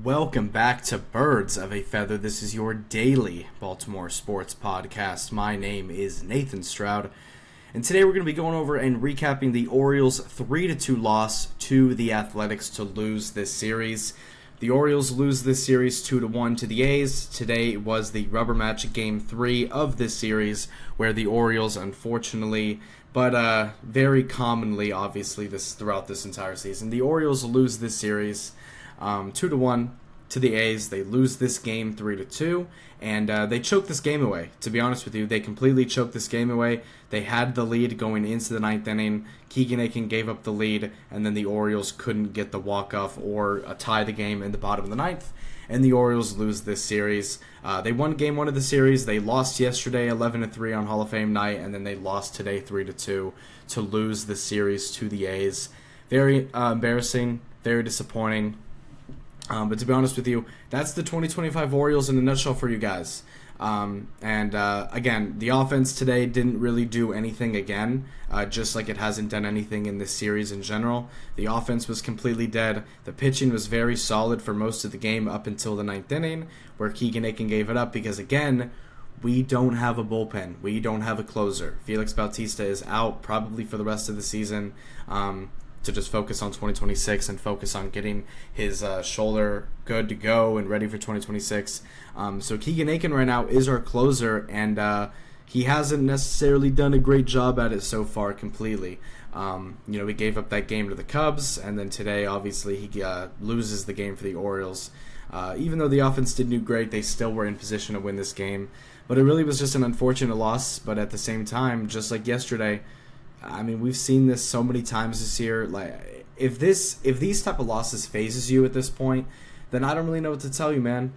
Welcome back to Birds of a Feather. This is your daily Baltimore sports podcast. My name is Nathan Stroud, and today we're going to be going over and recapping the Orioles' 3-2 loss to the Athletics to lose this series. The Orioles lose this series 2-1 to the A's. Today was the rubber match game 3 of this series, where the Orioles, unfortunately, but very commonly, obviously, throughout this entire season, the Orioles lose this series 2-1 to the A's. They lose this game 3-2, and they choke this game away. To be honest with you, they completely choked this game away. They had the lead going into the ninth inning. Keegan Aiken gave up the lead, and then the Orioles couldn't get the walk-off or tie the game in the bottom of the ninth, and the Orioles lose this series. They won game 1 of the series. They lost yesterday 11-3 on Hall of Fame night, and then they lost today 3-2 to lose the series to the A's. Very embarrassing, very disappointing. But to be honest with you, that's the 2025 Orioles in a nutshell for you guys. Again, the offense today didn't really do anything again, just like it hasn't done anything in this series in general. The offense was completely dead. The pitching was very solid for most of the game up until the ninth inning, where Keegan Aiken gave it up because, again, we don't have a bullpen. We don't have a closer. Felix Bautista is out probably for the rest of the season. To just focus on 2026 and focus on getting his shoulder good to go and ready for 2026. So Keegan Aiken right now is our closer, and he hasn't necessarily done a great job at it so far completely. We gave up that game to the Cubs, and then today, obviously, he loses the game for the Orioles. Even though the offense did do great, they still were in position to win this game. But it really was just an unfortunate loss, but at the same time, just like yesterday, I mean, we've seen this so many times this year. Like, if these type of losses phases you at this point, then I don't really know what to tell you, man.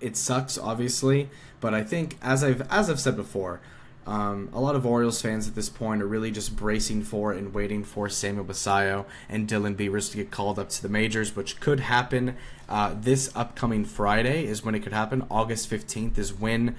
It sucks, obviously, but I think as I've said before, a lot of Orioles fans at this point are really just bracing for and waiting for Samuel Basallo and Dylan Beavers to get called up to the majors, which could happen this upcoming Friday is when it could happen. August 15th is when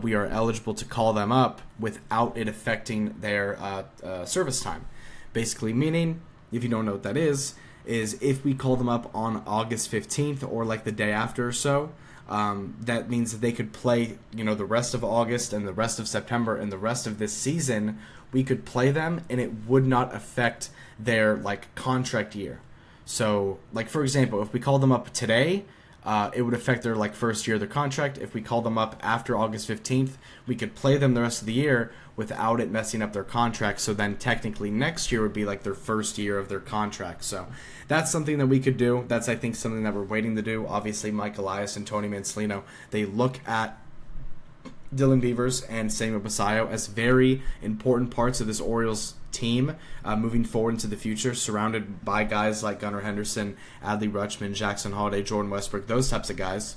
we are eligible to call them up without it affecting their service time. Basically meaning, if you don't know what that is if we call them up on August 15th or like the day after or so, that means that they could play, the rest of August and the rest of September and the rest of this season. We could play them, and it would not affect their contract year. So, for example, if we call them up today, it would affect their first year of their contract. If we call them up after August 15th, we could play them the rest of the year without it messing up their contract. So then technically next year would be their first year of their contract. So that's something that we could do. That's, I think, something that we're waiting to do. Obviously, Mike Elias and Tony Mancelino, they look at Dylan Beavers and Samuel Basallo as very important parts of this Orioles team moving forward into the future, surrounded by guys like Gunnar Henderson, Adley Rutschman, Jackson Holliday, Jordan Westbrook, those types of guys.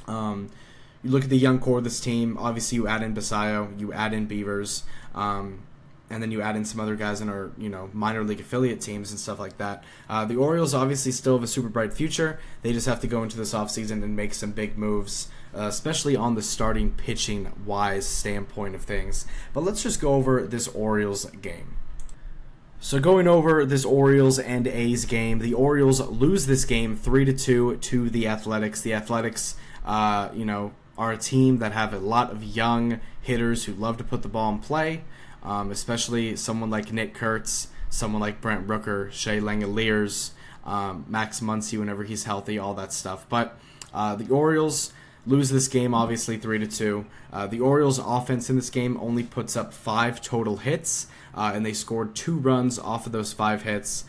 You look at the young core of this team. Obviously, you add in Basallo, you add in Beavers, and then you add in some other guys in our minor league affiliate teams and stuff like that. The Orioles obviously still have a super bright future. They just have to go into this offseason and make some big moves, especially on the starting pitching-wise standpoint of things. But let's just go over this Orioles game. So going over this Orioles and A's game, the Orioles lose this game 3-2 to the Athletics. The Athletics, are a team that have a lot of young hitters who love to put the ball in play, especially someone like Nick Kurtz, someone like Brent Rooker, Shea Langeliers, Max Muncy whenever he's healthy, all that stuff. But the Orioles lose this game, obviously 3-2. The Orioles' offense in this game only puts up 5 total hits, and they scored 2 runs off of those 5 hits.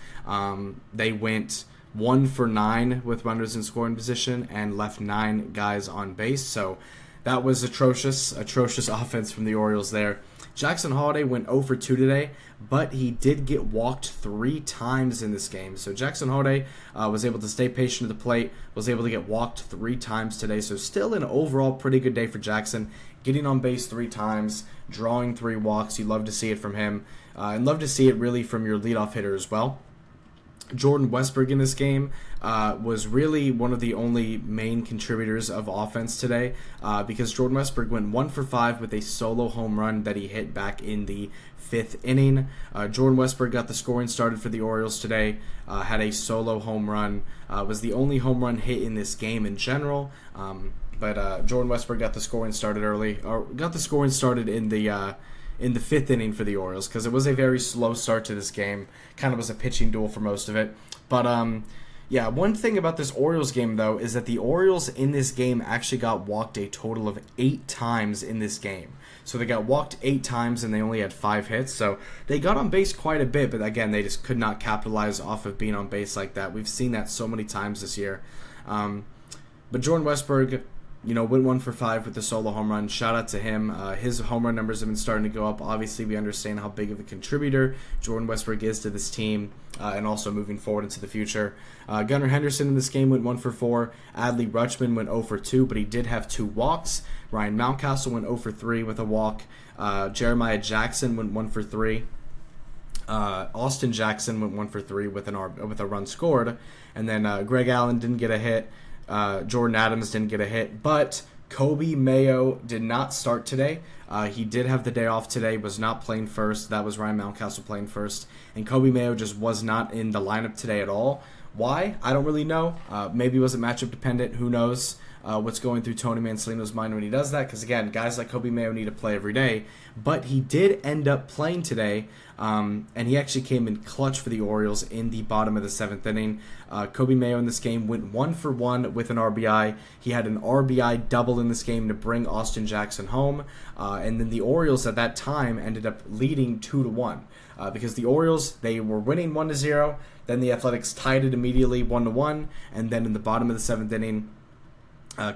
They went 1 for 9 with runners in scoring position and left 9 guys on base. So that was atrocious offense from the Orioles there. Jackson Holliday went 0 for 2 today, but he did get walked 3 times in this game. So Jackson Holliday was able to stay patient at the plate, was able to get walked 3 times today. So still an overall pretty good day for Jackson, getting on base 3 times, drawing 3 walks. You love to see it from him, and love to see it really from your leadoff hitter as well. Jordan Westbrook in this game was really one of the only main contributors of offense today because Jordan Westbrook went 1 for 5 with a solo home run that he hit back in the 5th inning. Jordan Westbrook got the scoring started for the Orioles today, had a solo home run, was the only home run hit in this game in general. But Jordan Westbrook got the scoring started early, or got the scoring started in the 5th inning for the Orioles because it was a very slow start to this game. Kind of was a pitching duel for most of it. But yeah, one thing about this Orioles game though is that the Orioles in this game actually got walked a total of 8 times in this game. So they got walked 8 times and they only had 5 hits. So they got on base quite a bit, but again, they just could not capitalize off of being on base like that. We've seen that so many times this year. But Jordan Westbrook, went 1 for 5 with the solo home run. Shout out to him. His home run numbers have been starting to go up. Obviously, we understand how big of a contributor Jordan Westbrook is to this team and also moving forward into the future. Gunnar Henderson in this game went 1 for 4. Adley Rutschman went 0 for 2, but he did have 2 walks. Ryan Mountcastle went 0 for 3 with a walk. Jeremiah Jackson went 1 for 3. Austin Jackson went 1 for 3 with a run scored. And then Greg Allen didn't get a hit. Jordan Adams didn't get a hit, but Kobe Mayo did not start today. He did have the day off today, was not playing first. That was Ryan Mountcastle playing first. And Kobe Mayo just was not in the lineup today at all. Why? I don't really know. Maybe it wasn't matchup dependent. Who knows what's going through Tony Mancelino's mind when he does that? Because, again, guys like Kobe Mayo need to play every day. But he did end up playing today, and he actually came in clutch for the Orioles in the bottom of the 7th inning. Kobe Mayo in this game went 1 for 1 with an RBI. He had an RBI double in this game to bring Austin Jackson home. And then the Orioles at that time ended up leading 2-1 because the Orioles, they were winning 1-0. Then the Athletics tied it immediately 1-1. And then in the bottom of the 7th inning,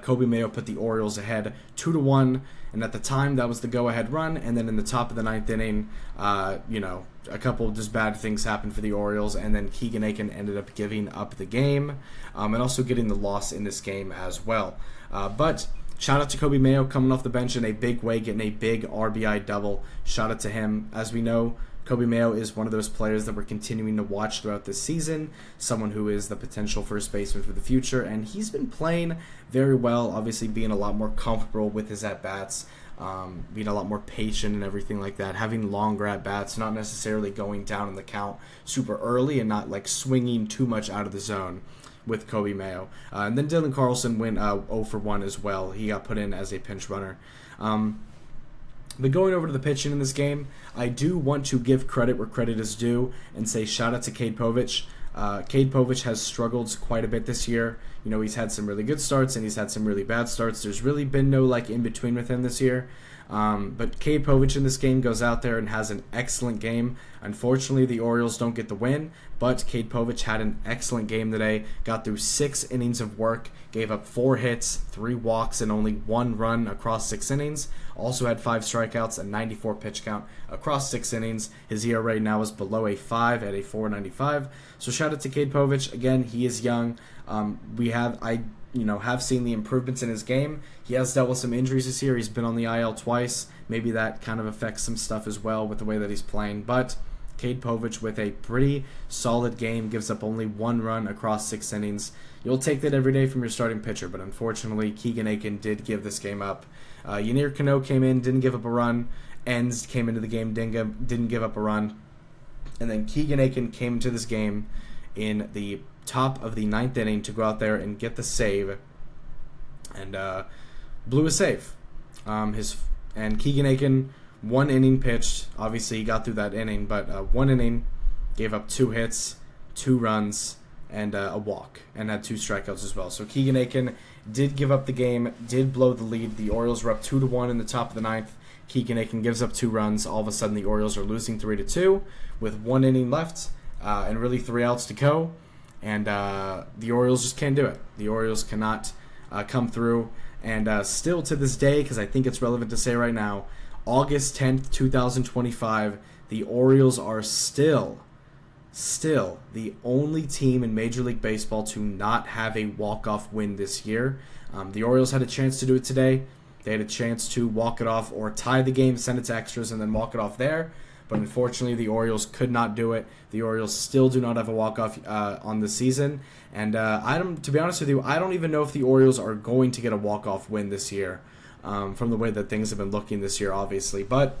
Kobe Mayo put the Orioles ahead 2-1, and at the time that was the go-ahead run. And then in the top of the 9th inning, a couple of just bad things happened for the Orioles, and then Keegan Aiken ended up giving up the game, and also getting the loss in this game as well. But shout out to Kobe Mayo coming off the bench in a big way, getting a big RBI double. Shout out to him. As we know, Kobe Mayo is one of those players that we're continuing to watch throughout this season, someone who is the potential first baseman for the future, and he's been playing very well, obviously being a lot more comfortable with his at-bats, being a lot more patient and everything like that, having longer at-bats, not necessarily going down in the count super early and not like swinging too much out of the zone with Kobe Mayo. And then Dylan Carlson went 0 for 1 as well. He got put in as a pinch runner. But going over to the pitching in this game, I do want to give credit where credit is due and say shout out to Cade Povich. Cade Povich has struggled quite a bit this year. He's had some really good starts and he's had some really bad starts. There's really been no in between with him this year. But Cade Povich in this game goes out there and has an excellent game. Unfortunately, the Orioles don't get the win, but Cade Povich had an excellent game today, got through 6 innings of work, gave up 4 hits, 3 walks, and only 1 run across 6 innings. Also had 5 strikeouts, a 94 pitch count across 6 innings. His ERA now is below a 5 at a 4.95. So shout out to Cade Povich. Again, he is young. Have seen the improvements in his game. He has dealt with some injuries this year. He's been on the IL twice. Maybe that kind of affects some stuff as well with the way that he's playing. But Cade Povich with a pretty solid game, gives up only 1 run across 6 innings. You'll take that every day from your starting pitcher, but unfortunately, Keegan Aiken did give this game up. Yennier Cano came in, didn't give up a run. Enns came into the game, didn't give up a run. And then Keegan Aiken came into this game in the top of the 9th inning to go out there and get the save, and blew a save. And Keegan Aiken, 1 inning pitched. Obviously, he got through that inning, but 1 inning, gave up 2 hits, 2 runs, and a walk, and had 2 strikeouts as well. So Keegan Aiken did give up the game, did blow the lead. The Orioles were up 2-1 in the top of the 9th. Keegan Aiken gives up 2 runs. All of a sudden, the Orioles are losing 3-2 with 1 inning left and really 3 outs to go. And the Orioles just can't do it. The Orioles cannot come through. And still to this day, because I think it's relevant to say right now, August 10th, 2025, the Orioles are still the only team in Major League Baseball to not have a walk-off win this year. The Orioles had a chance to do it today. They had a chance to walk it off or tie the game, send it to extras, and then walk it off there. but unfortunately the Orioles could not do it. The Orioles still do not have a walk-off on the season, and to be honest with you, I don't even know if the Orioles are going to get a walk-off win this year, from the way that things have been looking this year, obviously. But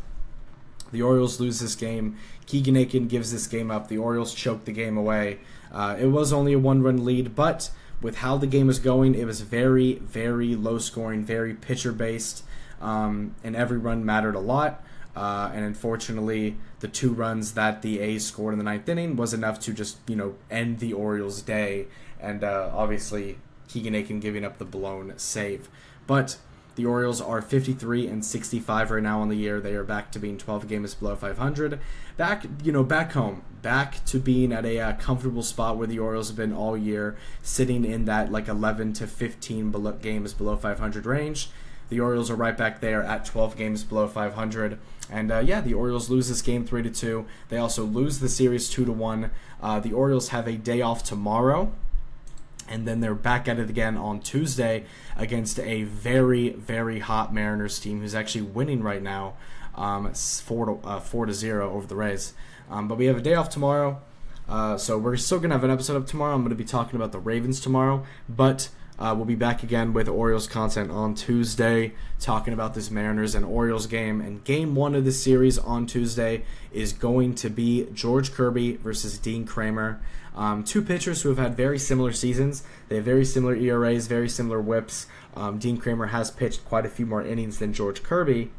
the Orioles lose this game. Keegan Aiken gives this game up. The Orioles choke the game away. It was only a one-run lead, but with how the game was going, it was very, very low-scoring, very pitcher-based, and every run mattered a lot. And unfortunately, the 2 runs that the A's scored in the 9th inning was enough to just, end the Orioles' day. And obviously, Keegan Aiken giving up the blown save. But the Orioles are 53-65 right now on the year. They are back to being 12 games below 500. Back home. Back to being at a comfortable spot where the Orioles have been all year, sitting in that 11 to 15 games below 500 range. The Orioles are right back there at 12 games below 500. And the Orioles lose this game 3-2. They also lose the series 2-1. The Orioles have a day off tomorrow, and then they're back at it again on Tuesday against a very, very hot Mariners team who's actually winning right now, 4-0 over the Rays. But we have a day off tomorrow, so we're still going to have an episode up tomorrow. I'm going to be talking about the Ravens tomorrow, but we'll be back again with Orioles content on Tuesday, talking about this Mariners and Orioles game. And game 1 of this series on Tuesday is going to be George Kirby versus Dean Kramer. 2 pitchers who have had very similar seasons. They have very similar ERAs, very similar whips. Dean Kramer has pitched quite a few more innings than George Kirby.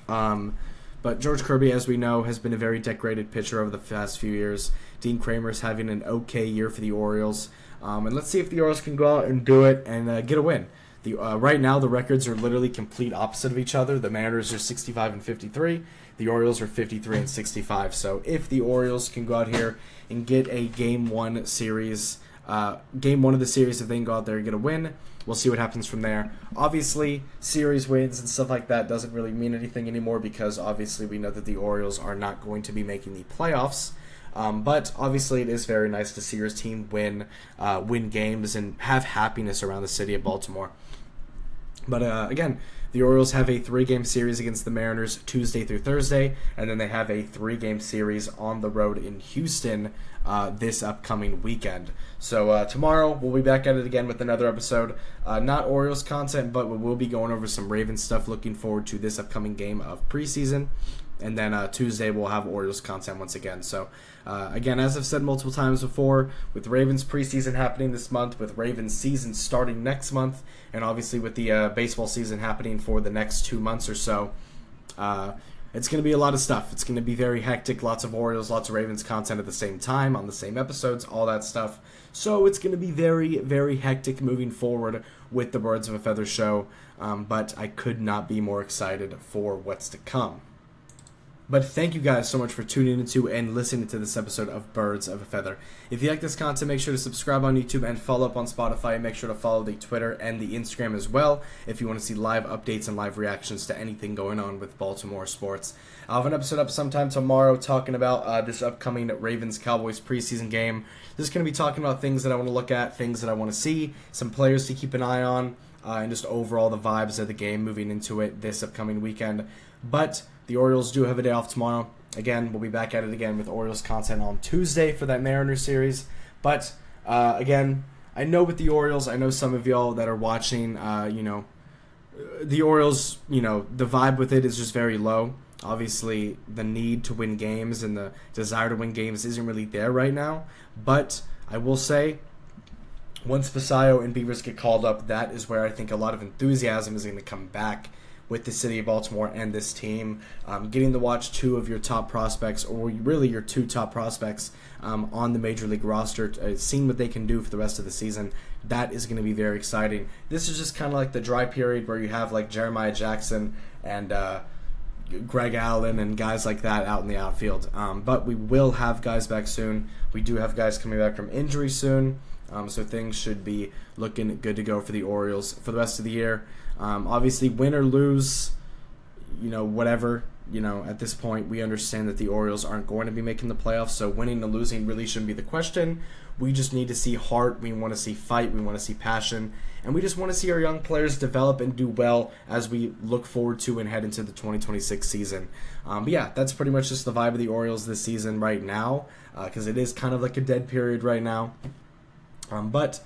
But George Kirby, as we know, has been a very decorated pitcher over the past few years. Dean Kramer is having an okay year for the Orioles. And let's see if the Orioles can go out and do it and get a win. Right now, the records are literally complete opposite of each other. The Mariners are 65-53. The Orioles are 53-65. So if the Orioles can go out here and get a game 1 series, game 1 of the series, if they can go out there and get a win, we'll see what happens from there. Obviously, series wins and stuff like that doesn't really mean anything anymore, because obviously we know that the Orioles are not going to be making the playoffs. But obviously it is very nice to see your team win games and have happiness around the city of Baltimore. But again, the Orioles have a 3-game series against the Mariners Tuesday through Thursday, and then they have a 3-game series on the road in Houston this upcoming weekend. So tomorrow we'll be back at it again with another episode. Not Orioles content, but we will be going over some Ravens stuff. Looking forward to this upcoming game of preseason. And then Tuesday we'll have Orioles content once again. So again, as I've said multiple times before, with Ravens preseason happening this month, with Ravens season starting next month, and obviously with the baseball season happening for the next 2 months or so, it's going to be a lot of stuff. It's going to be very hectic, lots of Orioles, lots of Ravens content at the same time, on the same episodes, all that stuff. So it's going to be very, very hectic moving forward with the Birds of a Feather show, but I could not be more excited for what's to come. But thank you guys so much for tuning into and listening to this episode of Birds of a Feather. If you like this content, make sure to subscribe on YouTube and follow up on Spotify. And make sure to follow the Twitter and the Instagram as well if you want to see live updates and live reactions to anything going on with Baltimore sports. I'll have an episode up sometime tomorrow talking about this upcoming Ravens-Cowboys preseason game. Just going to be talking about things that I want to look at, things that I want to see, some players to keep an eye on, and just overall the vibes of the game moving into it this upcoming weekend. But the Orioles do have a day off tomorrow. Again, we'll be back at it again with Orioles content on Tuesday for that Mariners series. But, again, I know with the Orioles, I know some of y'all that are watching, the Orioles, the vibe with it is just very low. Obviously, the need to win games and the desire to win games isn't really there right now. But I will say, once Basayo and Beavers get called up, that is where I think a lot of enthusiasm is going to come back with the city of Baltimore and this team. Getting to watch 2 of your top prospects, or really your 2 top prospects on the Major League roster, seeing what they can do for the rest of the season, that is going to be very exciting. This is just kind of like the dry period where you have like Jeremiah Jackson and Greg Allen and guys like that out in the outfield. But we will have guys back soon. We do have guys coming back from injury soon. So things should be looking good to go for the Orioles for the rest of the year. Obviously, win or lose, whatever. At this point, we understand that the Orioles aren't going to be making the playoffs, so winning and losing really shouldn't be the question. We just need to see heart. We want to see fight. We want to see passion. And we just want to see our young players develop and do well as we look forward to and head into the 2026 season. But yeah, that's pretty much just the vibe of the Orioles this season right now, because it is kind of like a dead period right now. But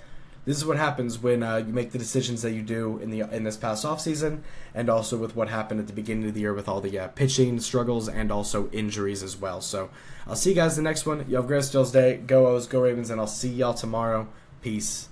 this is what happens when you make the decisions that you do in this past offseason, and also with what happened at the beginning of the year with all the pitching struggles and also injuries as well. So I'll see you guys in the next one. You have a great Day. Go O's, go Ravens, and I'll see y'all tomorrow. Peace.